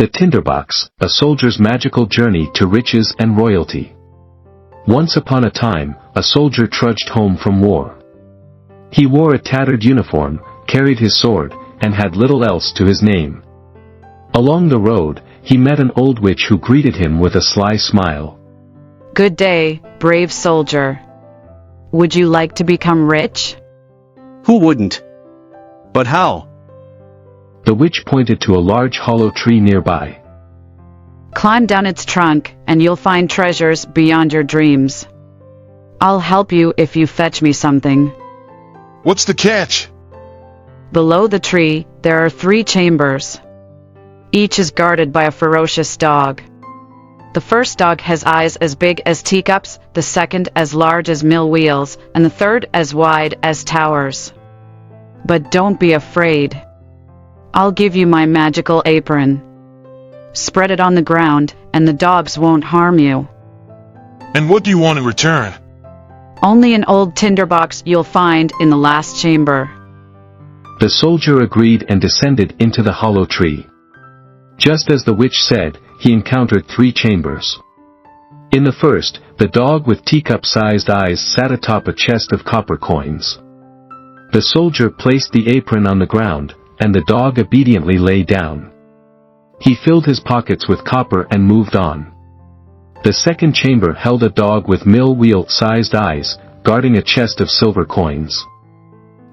The Tinderbox, a soldier's magical journey to riches and royalty. Once upon a time, a soldier trudged home from war. He wore a tattered uniform, carried his sword, and had little else to his name. Along the road, he met an old witch who greeted him with a sly smile. Good day, brave soldier. Would you like to become rich? Who wouldn't? But how? The witch pointed to a large hollow tree nearby. Climb down its trunk, and you'll find treasures beyond your dreams. I'll help you if you fetch me something. What's the catch? Below the tree, there are 3 chambers. Each is guarded by a ferocious dog. The first dog has eyes as big as teacups, the second as large as mill wheels, and the third as wide as towers. But don't be afraid. I'll give you my magical apron. Spread it on the ground, and the dogs won't harm you. And what do you want in return? Only an old tinderbox you'll find in the last chamber. The soldier agreed and descended into the hollow tree. Just as the witch said, he encountered 3 chambers. In the first, the dog with teacup-sized eyes sat atop a chest of copper coins. The soldier placed the apron on the ground, and the dog obediently lay down. He filled his pockets with copper and moved on. The second chamber held a dog with mill wheel-sized eyes, guarding a chest of silver coins.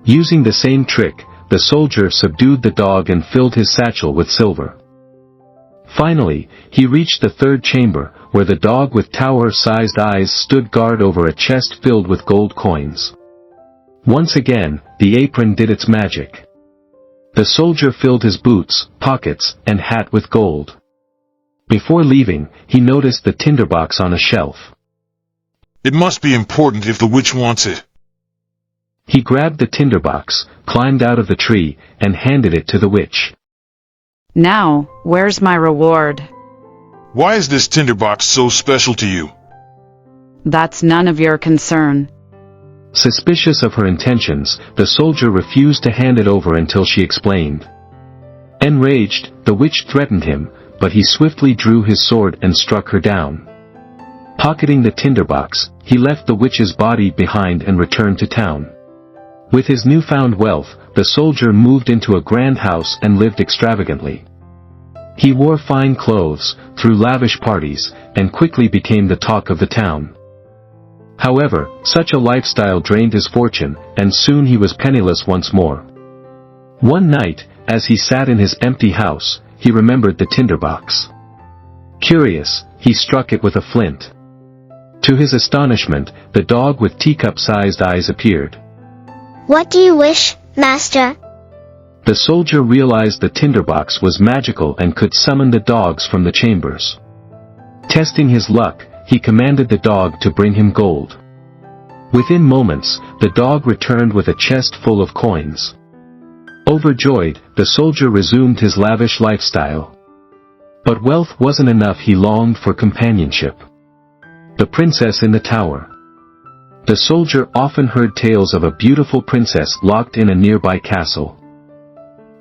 Using the same trick, the soldier subdued the dog and filled his satchel with silver. Finally, he reached the third chamber, where the dog with tower-sized eyes stood guard over a chest filled with gold coins. Once again, the apron did its magic. The soldier filled his boots, pockets, and hat with gold. Before leaving, he noticed the tinderbox on a shelf. It must be important if the witch wants it. He grabbed the tinderbox, climbed out of the tree, and handed it to the witch. Now, where's my reward? Why is this tinderbox so special to you? That's none of your concern. Suspicious of her intentions, the soldier refused to hand it over until she explained. Enraged, the witch threatened him, but he swiftly drew his sword and struck her down. Pocketing the tinderbox, he left the witch's body behind and returned to town. With his newfound wealth, the soldier moved into a grand house and lived extravagantly. He wore fine clothes, threw lavish parties, and quickly became the talk of the town. However, such a lifestyle drained his fortune, and soon he was penniless once more. One night, as he sat in his empty house, he remembered the tinderbox. Curious, he struck it with a flint. To his astonishment, the dog with teacup-sized eyes appeared. What do you wish, master? The soldier realized the tinderbox was magical and could summon the dogs from the chambers. Testing his luck, he commanded the dog to bring him gold. Within moments, the dog returned with a chest full of coins. Overjoyed, the soldier resumed his lavish lifestyle. But wealth wasn't enough. He longed for companionship. The princess in the tower. The soldier often heard tales of a beautiful princess locked in a nearby castle.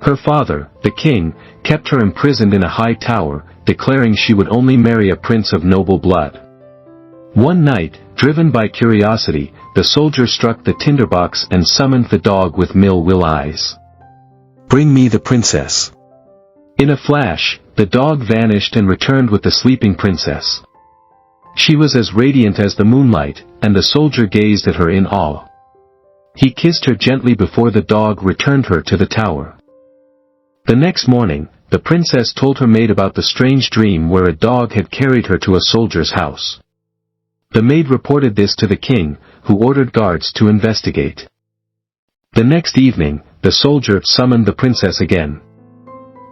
Her father, the king, kept her imprisoned in a high tower, declaring she would only marry a prince of noble blood. One night, driven by curiosity, the soldier struck the tinderbox and summoned the dog with mill wheel eyes. Bring me the princess. In a flash, the dog vanished and returned with the sleeping princess. She was as radiant as the moonlight, and the soldier gazed at her in awe. He kissed her gently before the dog returned her to the tower. The next morning, the princess told her maid about the strange dream where a dog had carried her to a soldier's house. The maid reported this to the king, who ordered guards to investigate. The next evening, the soldier summoned the princess again.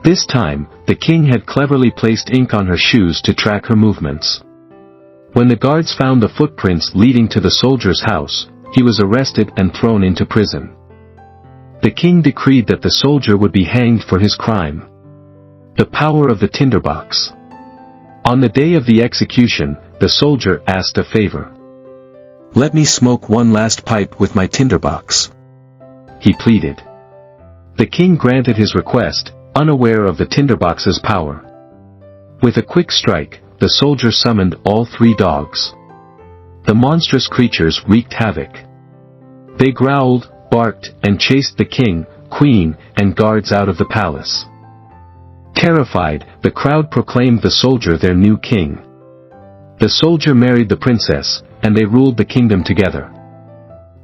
This time, the king had cleverly placed ink on her shoes to track her movements. When the guards found the footprints leading to the soldier's house, he was arrested and thrown into prison. The king decreed that the soldier would be hanged for his crime. The power of the tinderbox. On the day of the execution, the soldier asked a favor. Let me smoke one last pipe with my tinderbox. He pleaded. The king granted his request, unaware of the tinderbox's power. With a quick strike, the soldier summoned all 3 dogs. The monstrous creatures wreaked havoc. They growled, barked, and chased the king, queen, and guards out of the palace. Terrified, the crowd proclaimed the soldier their new king. The soldier married the princess, and they ruled the kingdom together.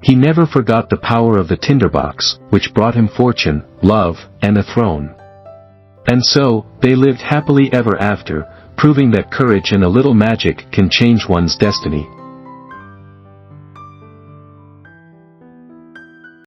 He never forgot the power of the tinderbox, which brought him fortune, love, and a throne. And so, they lived happily ever after, proving that courage and a little magic can change one's destiny.